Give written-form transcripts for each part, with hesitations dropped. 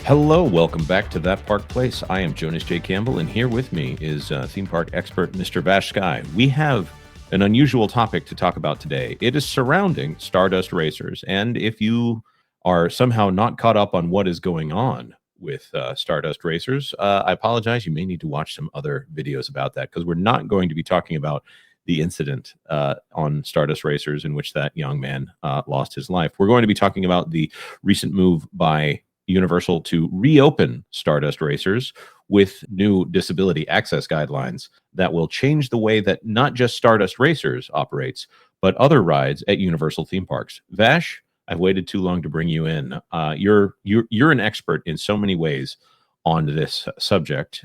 Hello, welcome back to That Park Place. I am Jonas J. Campbell, and here with me is theme park expert Mr. Vash Sky. We have an unusual topic to talk about today. It is surrounding Stardust Racers, and if you are somehow not caught up on what is going on with Stardust Racers, I apologize. You may need to watch some other videos about that, because we're not going to be talking about the incident on Stardust Racers in which that young man lost his life. We're going to be talking about the recent move by Universal to reopen Stardust Racers with new disability access guidelines that will change the way that not just Stardust Racers operates, but other rides at Universal theme parks. Vash, I've waited too long to bring you in. You're an expert in so many ways on this subject.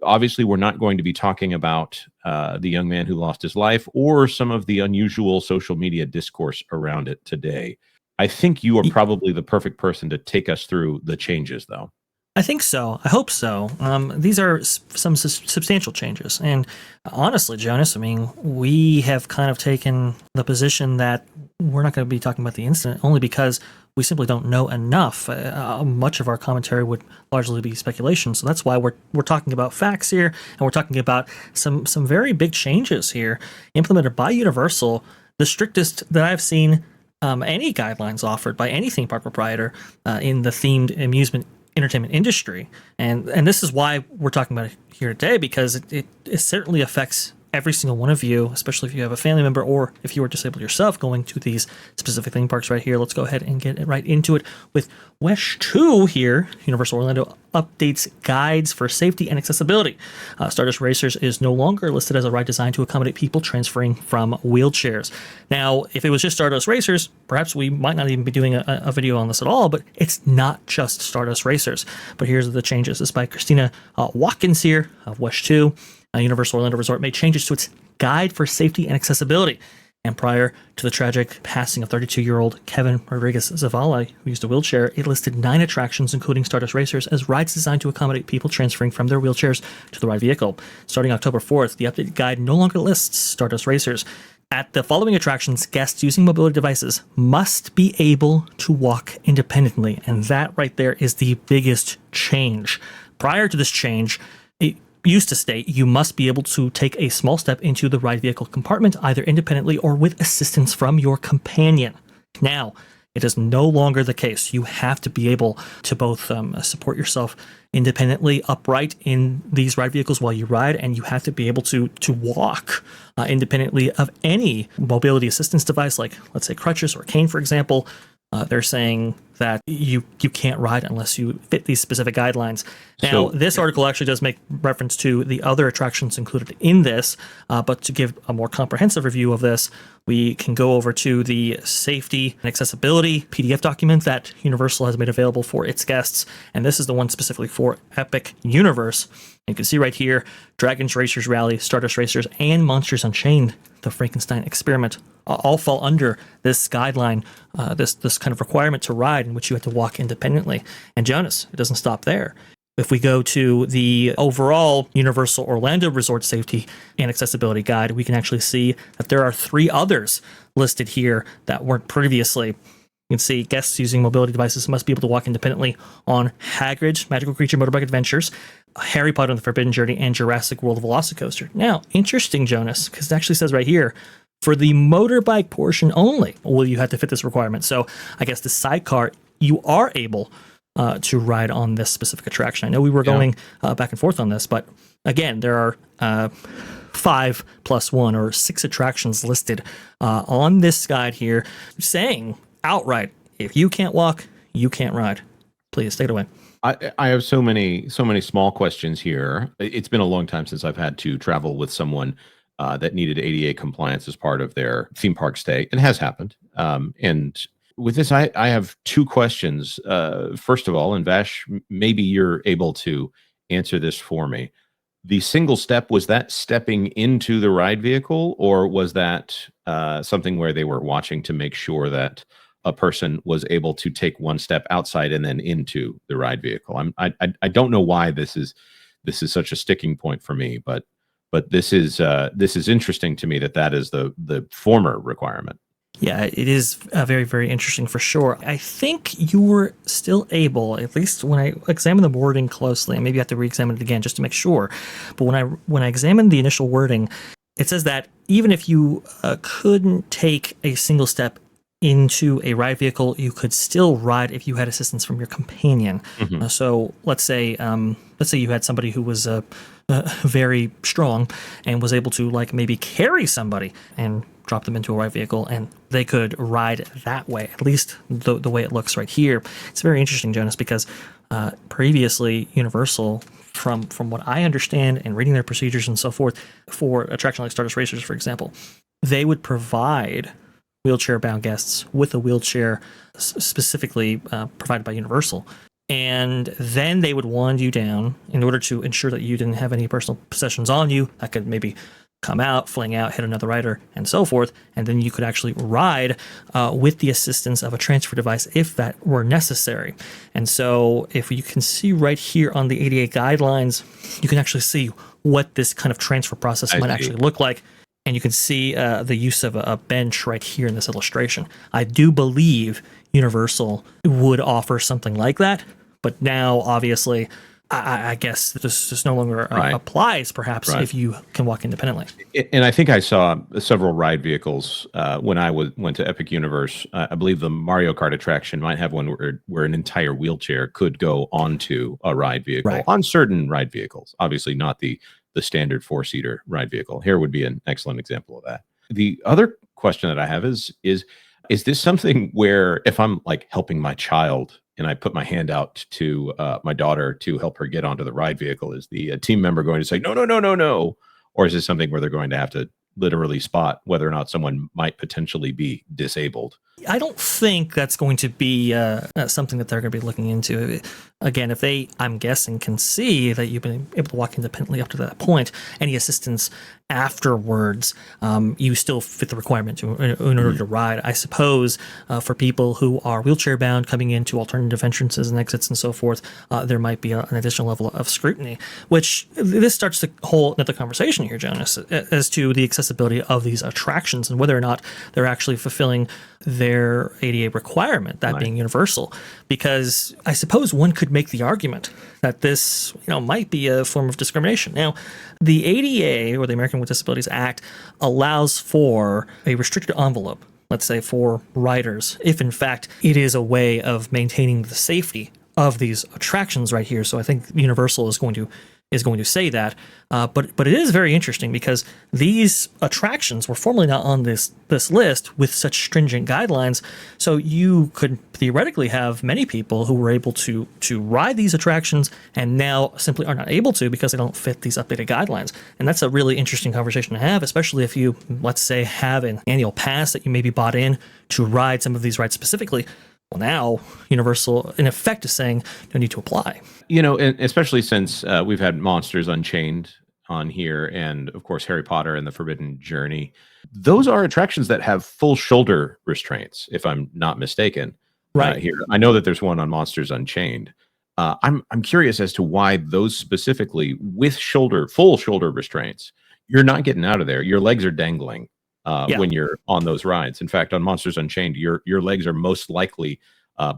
Obviously, we're not going to be talking about the young man who lost his life or some of the unusual social media discourse around it today. I think you are probably the perfect person to take us through the changes, though. I think so. I hope so. These are some substantial changes. And honestly, Jonas, I mean, we have kind of taken the position that we're not going to be talking about the incident only because we simply don't know enough. Much of our commentary would largely be speculation. So that's why we're talking about facts here, and we're talking about some very big changes here implemented by Universal, the strictest that I've seen any guidelines offered by any theme park proprietor in the themed amusement entertainment industry. And this is why we're talking about it here today, because it certainly affects every single one of you, especially if you have a family member or if you are disabled yourself going to these specific theme parks right here. Let's go ahead and get right into it with WESH 2 here. Universal Orlando updates guides for safety and accessibility. Stardust Racers is no longer listed as a ride designed to accommodate people transferring from wheelchairs. Now, if it was just Stardust Racers, perhaps we might not even be doing a video on this at all, but it's not just Stardust Racers. But here's the changes. This is by Christina Watkins here of WESH 2. Universal Orlando Resort made changes to its guide for safety and accessibility. And prior to the tragic passing of 32-year-old Kevin Rodriguez Zavala, who used a wheelchair, it listed 9 attractions, including Stardust Racers, as rides designed to accommodate people transferring from their wheelchairs to the ride vehicle. Starting October 4th, the updated guide no longer lists Stardust Racers. At the following attractions, guests using mobility devices must be able to walk independently. And that right there is the biggest change. Prior to this change, it used to state you must be able to take a small step into the ride vehicle compartment, either independently or with assistance from your companion. Now, it is no longer the case. You have to be able to both support yourself independently upright in these ride vehicles while you ride, and you have to be able to walk independently of any mobility assistance device, like let's say crutches or a cane, for example. They're saying that you can't ride unless you fit these specific guidelines. Now, this article actually does make reference to the other attractions included in this, but to give a more comprehensive review of this, we can go over to the safety and accessibility PDF document that Universal has made available for its guests, and this is the one specifically for Epic Universe. You can see right here, Dragons Racers Rally, Stardust Racers, and Monsters Unchained, the Frankenstein Experiment, all fall under this guideline, this kind of requirement to ride in which you have to walk independently. And Jonas, it doesn't stop there. If we go to the overall Universal Orlando Resort Safety and Accessibility Guide, we can actually see that there are 3 others listed here that weren't previously. You can see guests using mobility devices must be able to walk independently on Hagrid's Magical Creature Motorbike Adventures, Harry Potter and the Forbidden Journey, and Jurassic World Velocicoaster. Now, interesting, Jonas, because it actually says right here, for the motorbike portion only will you have to fit this requirement. So I guess the sidecar, you are able to ride on this specific attraction. I know we were going back and forth on this, but again, there are 5 plus 1 or 6 attractions listed on this guide here saying outright, if you can't walk, you can't ride. Please take it away. I have so many small questions here. It's been a long time since I've had to travel with someone that needed ADA compliance as part of their theme park stay. It has happened. And with this, I have 2 questions. First of all, and Vash, maybe you're able to answer this for me. The single step, was that stepping into the ride vehicle, or was that something where they were watching to make sure that a person was able to take one step outside and then into the ride vehicle? I don't know why this is such a sticking point for me, but this is interesting to me that is the former requirement. Yeah, it is very, very interesting for sure. I think you were still able, at least when I examined the wording closely, and maybe I have to re-examine it again just to make sure. But when I examined the initial wording, it says that even if you couldn't take a single step into a ride vehicle, you could still ride if you had assistance from your companion. Mhm. So let's say you had somebody who was very strong and was able to like maybe carry somebody and drop them into a ride vehicle, and they could ride that way. At least the way it looks right here. It's very interesting, Jonas, because previously Universal, from what I understand and reading their procedures and so forth, for attraction like Stardust Racers, for example, they would provide wheelchair-bound guests with a wheelchair specifically provided by Universal. And then they would wand you down in order to ensure that you didn't have any personal possessions on you that could maybe come out, fling out, hit another rider, and so forth. And then you could actually ride with the assistance of a transfer device if that were necessary. And so if you can see right here on the ADA guidelines, you can actually see what this kind of transfer process might actually look like. And you can see the use of a bench right here in this illustration. I do believe Universal would offer something like that, but now obviously I guess this no longer applies, perhaps, if you can walk independently. And I think I saw several ride vehicles when I went to Epic Universe. I believe the Mario Kart attraction might have one where an entire wheelchair could go onto a ride vehicle on certain ride vehicles. Obviously, not the standard 4-seater ride vehicle. Here would be an excellent example of that. The other question that I have is this something where if I'm like helping my child and I put my hand out to my daughter to help her get onto the ride vehicle, is the team member going to say, no, no, no, no, no? Or is this something where they're going to have to literally spot whether or not someone might potentially be disabled? I don't think that's going to be something that they're going to be looking into. Again, if they, I'm guessing, can see that you've been able to walk independently up to that point, any assistance afterwards, you still fit the requirement in order to ride. I suppose for people who are wheelchair bound coming into alternative entrances and exits and so forth, there might be an additional level of scrutiny, which this starts the whole another conversation here, Jonas, as to the accessibility of these attractions and whether or not they're actually fulfilling their ADA requirement, that being universal. Because I suppose one could make the argument that this, might be a form of discrimination. Now, the ADA, or the American with Disabilities Act, allows for a restricted envelope, let's say for riders, if in fact it is a way of maintaining the safety of these attractions right here. So I think Universal is going to say that, but it is very interesting because these attractions were formerly not on this list with such stringent guidelines. So you could theoretically have many people who were able to ride these attractions and now simply are not able to because they don't fit these updated guidelines. And that's a really interesting conversation to have, especially if you, let's say, have an annual pass that you maybe bought in to ride some of these rides specifically. Well, now Universal, in effect, is saying no need to apply. And especially since we've had Monsters Unchained on here, and of course Harry Potter and the Forbidden Journey. Those are attractions that have full shoulder restraints, if I'm not mistaken. Right here, I know that there's one on Monsters Unchained. I'm curious as to why those specifically with full shoulder restraints. You're not getting out of there. Your legs are dangling. When you're on those rides. In fact, on Monsters Unchained, your legs are most likely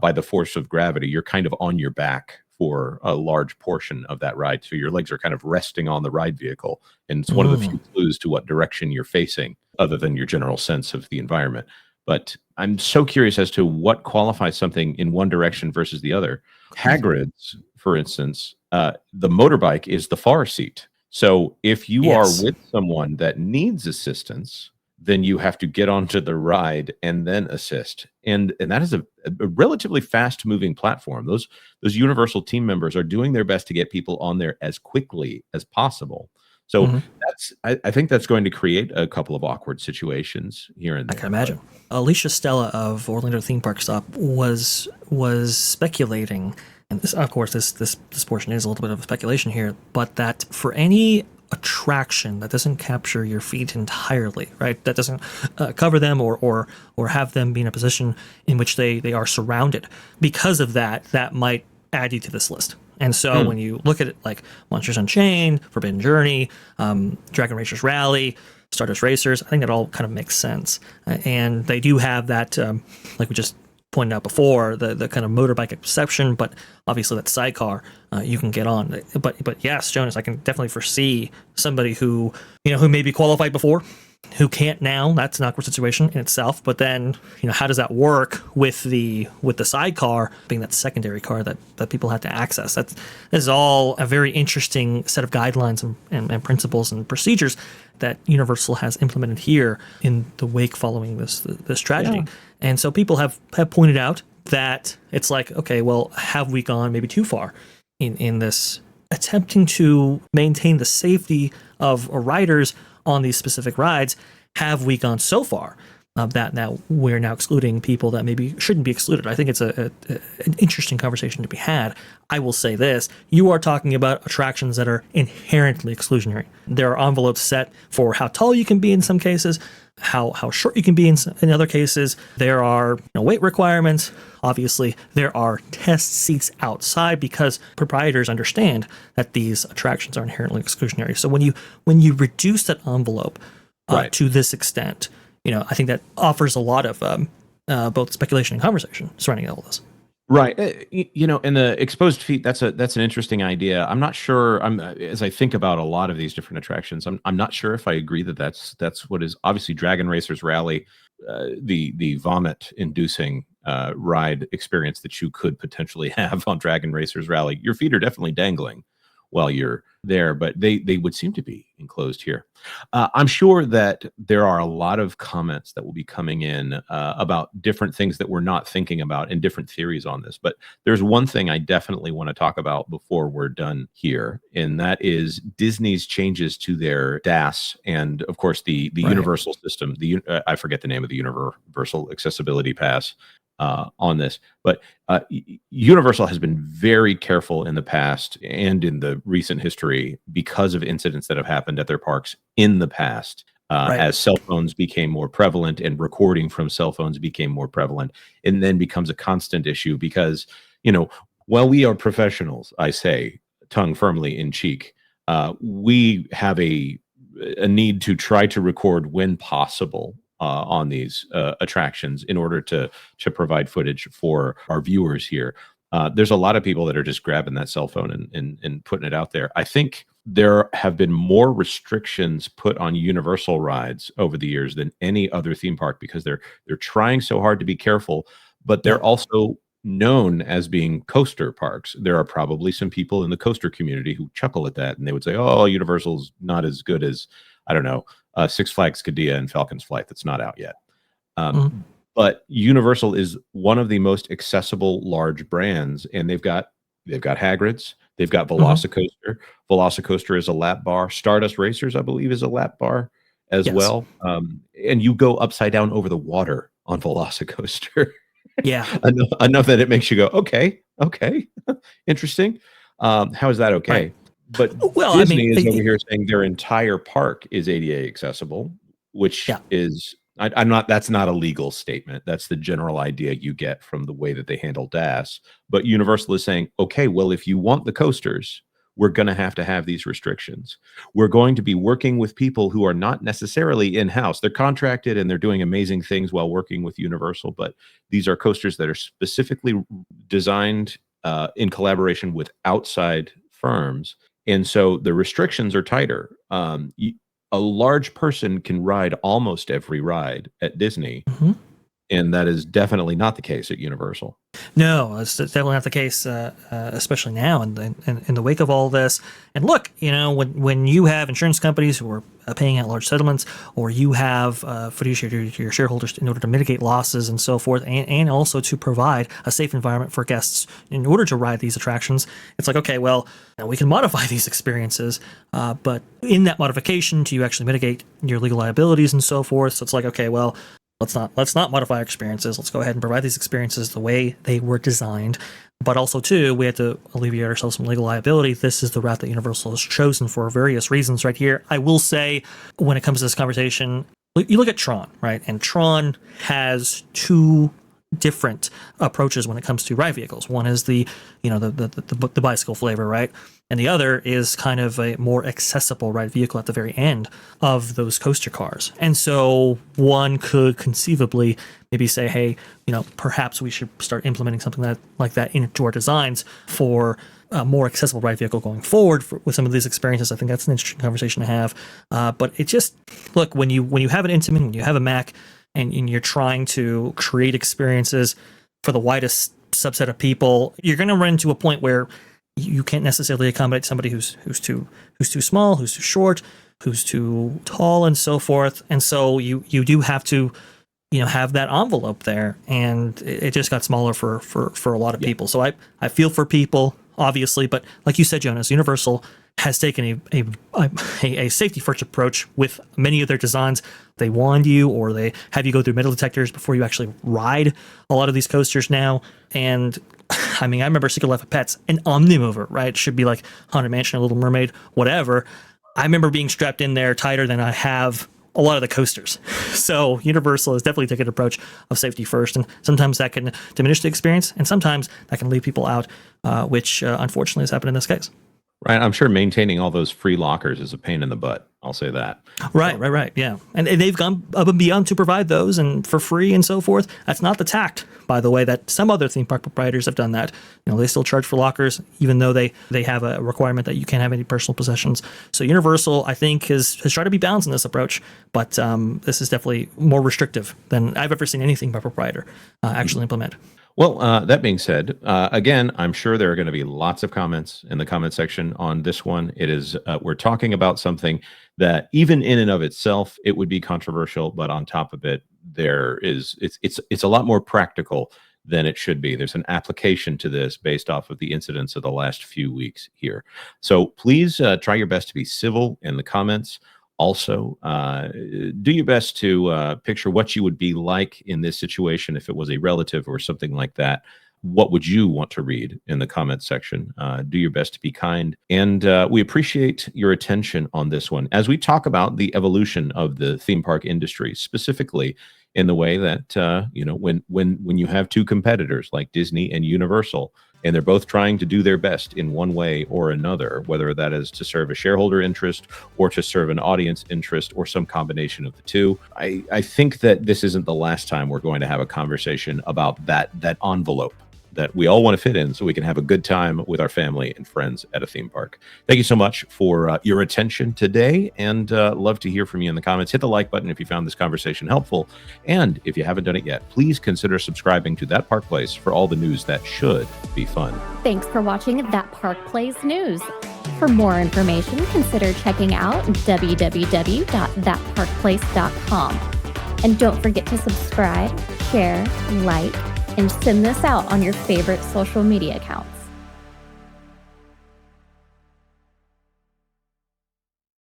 by the force of gravity. You're kind of on your back for a large portion of that ride. So your legs are kind of resting on the ride vehicle. And it's one of the few clues to what direction you're facing other than your general sense of the environment. But I'm so curious as to what qualifies something in one direction versus the other. Hagrid's, for instance, the motorbike is the far seat. So if you are with someone that needs assistance, then you have to get onto the ride and then assist. And that is a relatively fast moving platform. Those Universal team members are doing their best to get people on there as quickly as possible. So I think that's going to create a couple of awkward situations here and there. I can imagine. Alicia Stella of Orlando Theme Park Stop was speculating, and this, of course, this portion is a little bit of a speculation here, but that for any attraction that doesn't capture your feet entirely, right? That doesn't cover them or have them be in a position in which they are surrounded. Because of that might add you to this list. And so when you look at it like Monsters Unchained, Forbidden Journey, Dragon Racers Rally, Stardust Racers. I think that all kind of makes sense. And they do have that, like we just pointed out before, the kind of motorbike exception, but obviously that sidecar you can get on. But yes, Jonas, I can definitely foresee somebody who maybe qualified before, who can't now. That's an awkward situation in itself. But then, how does that work with the sidecar being that secondary car that people have to access? This is all a very interesting set of guidelines and principles and procedures that Universal has implemented here in the wake following this tragedy. Yeah. And so people have pointed out that it's like, okay, well, have we gone maybe too far in this attempting to maintain the safety of riders on these specific rides? Have we gone so far that now we're now excluding people that maybe shouldn't be excluded? I think it's an interesting conversation to be had. I will say this: you are talking about attractions that are inherently exclusionary. There are envelopes set for how tall you can be in some cases, how short you can be in other cases. There are weight requirements. Obviously, there are test seats outside because proprietors understand that these attractions are inherently exclusionary. So when you reduce that envelope to this extent, I think that offers a lot of both speculation and conversation surrounding all this. Right. In the exposed feet, that's an interesting idea. I'm not sure. As I think about a lot of these different attractions, I'm not sure if I agree that that's what is obviously Dragon Racers Rally, the vomit-inducing ride experience that you could potentially have on Dragon Racers Rally. Your feet are definitely dangling while you're there, but they would seem to be enclosed here. I'm sure that there are a lot of comments that will be coming in about different things that we're not thinking about and different theories on this. But there's one thing I definitely want to talk about before we're done here, and that is Disney's changes to their DAS and, of course, the Universal system. I forget the name of the Universal Accessibility Pass on this, but Universal has been very careful in the past and in the recent history because of incidents that have happened at their parks in the past. As cell phones became more prevalent and recording from cell phones became more prevalent, and then becomes a constant issue because, while we are professionals, I say, tongue firmly in cheek, we have a need to try to record when possible on these attractions in order to provide footage for our viewers here. There's a lot of people that are just grabbing that cell phone and putting it out there. I think there have been more restrictions put on Universal rides over the years than any other theme park because they're trying so hard to be careful, but they're also known as being coaster parks. There are probably some people in the coaster community who chuckle at that and they would say, "Oh, Universal's not as good as, I don't know, Six Flags Qiddiya and Falcon's Flight that's not out yet." But Universal is one of the most accessible large brands, and they've got Hagrid's, they've got Velocicoaster. Velocicoaster is a lap bar. Stardust Racers, I believe, is a lap bar as well. And you go upside down over the water on Velocicoaster. Yeah. enough that it makes you go, okay, interesting. How is that okay? Right. But Disney is over here saying their entire park is ADA accessible, which is that's not a legal statement. That's the general idea you get from the way that they handle DAS. But Universal is saying, okay, well, if you want the coasters, we're going to have these restrictions. We're going to be working with people who are not necessarily in-house. They're contracted and they're doing amazing things while working with Universal, but these are coasters that are specifically designed in collaboration with outside firms. And so the restrictions are tighter. A large person can ride almost every ride at Disney, and that is definitely not the case at Universal. No, it's definitely not the case, especially now in the wake of all this. And look, when you have insurance companies who are paying out large settlements, or you have fiduciary to your shareholders in order to mitigate losses and so forth, and also to provide a safe environment for guests in order to ride these attractions, it's like, okay, well, now we can modify these experiences, but in that modification, do you actually mitigate your legal liabilities and so forth? So it's like, okay, well, let's not modify our experiences. Let's go ahead and provide these experiences the way they were designed. But also, too, we have to alleviate ourselves from legal liability. This is the route that Universal has chosen for various reasons right here. I will say, when it comes to this conversation, you look at Tron, right? And Tron has two different approaches when it comes to ride vehicles. One is the bicycle flavor, right? And the other is kind of a more accessible ride vehicle at the very end of those coaster cars. And so one could conceivably maybe say, hey, perhaps we should start implementing something like that into our designs for a more accessible ride vehicle going forward with some of these experiences. I think that's an interesting conversation to have. But it just, look, when you have an Intamin, when you have a Mac, and you're trying to create experiences for the widest subset of people, you're going to run into a point where you can't necessarily accommodate somebody who's too small, who's too short, who's too tall, and so forth. And so you do have to have that envelope there, and it just got smaller for a lot of people. So I feel for people, obviously, but like you said, Jonas, Universal has taken a safety first approach with many of their designs. They wand you, or they have you go through metal detectors before you actually ride a lot of these coasters now. And I mean, I remember Secret Life of Pets, an Omnimover, right? It should be like Haunted Mansion, a Little Mermaid, whatever. I remember being strapped in there tighter than I have a lot of the coasters. So Universal has definitely taken an approach of safety first, and sometimes that can diminish the experience, and sometimes that can leave people out, which unfortunately has happened in this case. Right. I'm sure maintaining all those free lockers is a pain in the butt. I'll say that. Right. Yeah. And they've gone up and beyond to provide those and for free and so forth. That's not the tact, by the way, that some other theme park proprietors have done that. They still charge for lockers, even though they have a requirement that you can't have any personal possessions. So Universal, I think, has tried to be balanced in this approach, but this is definitely more restrictive than I've ever seen any theme park proprietor actually implement. Well, that being said, again, I'm sure there are going to be lots of comments in the comment section on this one. It is we're talking about something that even in and of itself, it would be controversial, but on top of it, it's a lot more practical than it should be. There's an application to this based off of the incidents of the last few weeks here. So please try your best to be civil in the comments. Also, do your best to picture what you would be like in this situation if it was a relative or something like that. What would you want to read in the comments section? Do your best to be kind. And we appreciate your attention on this one as we talk about the evolution of the theme park industry, specifically in the way that, when you have two competitors like Disney and Universal, and they're both trying to do their best in one way or another, whether that is to serve a shareholder interest or to serve an audience interest or some combination of the two. I think that this isn't the last time we're going to have a conversation about that envelope that we all want to fit in so we can have a good time with our family and friends at a theme park. Thank you so much for your attention today, and love to hear from you in the comments. Hit the like button if you found this conversation helpful. And if you haven't done it yet, please consider subscribing to That Park Place for all the news that should be fun. Thanks for watching That Park Place News. For more information, consider checking out www.thatparkplace.com. And don't forget to subscribe, share, like, and send this out on your favorite social media accounts.